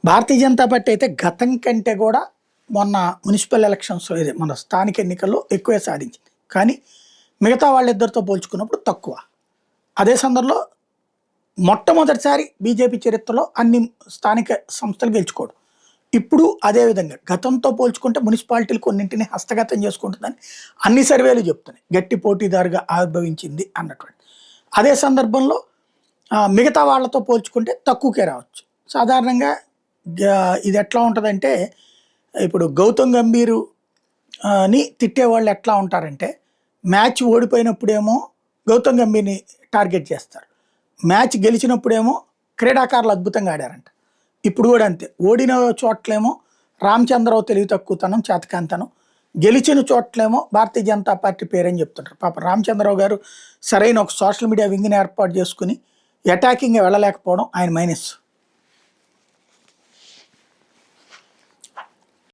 Bharatiya Janata party అయితే గతం కంటే కూడా మొన్న మున్సిపల్ ఎలక్షన్స్ ఇది మన స్థానిక ఎన్నికల్లో ఎక్కువే సాధించింది. కానీ మిగతా వాళ్ళిద్దరితో పోల్చుకున్నప్పుడు తక్కువ. అదే సందర్భంలో మొట్టమొదటిసారి బీజేపీ చరిత్రలో అన్ని స్థానిక సంస్థలు గెలుచుకోవడం. ఇప్పుడు అదే విధంగా గతంతో పోల్చుకుంటే మున్సిపాలిటీలు కొన్నింటిని హస్తగతం చేసుకుంటుందని అన్ని సర్వేలు చెప్తున్నాయి. గట్టి పోటీదారుగా ఆవిర్భవించింది అన్నటువంటి. అదే సందర్భంలో మిగతా వాళ్ళతో పోల్చుకుంటే తక్కువకే రావచ్చు. సాధారణంగా ఇది ఎట్లా ఉంటుందంటే ఇప్పుడు గౌతమ్ గంభీరు ని తిట్టేవాళ్ళు ఎట్లా ఉంటారంటే మ్యాచ్ ఓడిపోయినప్పుడేమో గౌతమ్ గంభీర్ని టార్గెట్ చేస్తారు. మ్యాచ్ గెలిచినప్పుడేమో క్రీడాకారులు అద్భుతంగా ఆడారంట. ఇప్పుడు కూడా అంతే. ఓడిన చోట్లేమో రామచంద్రరావు తెలివి తక్కువతనం చేతకాంతనం, గెలిచిన చోట్లేమో భారతీయ జనతా పార్టీ పేరని చెప్తుంటారు. పాప రామచంద్రరావు గారు సరైన ఒక సోషల్ మీడియా వింగ్ని ఏర్పాటు చేసుకుని అటాకింగ్గా వెళ్ళలేకపోవడం ఆయన మైనస్.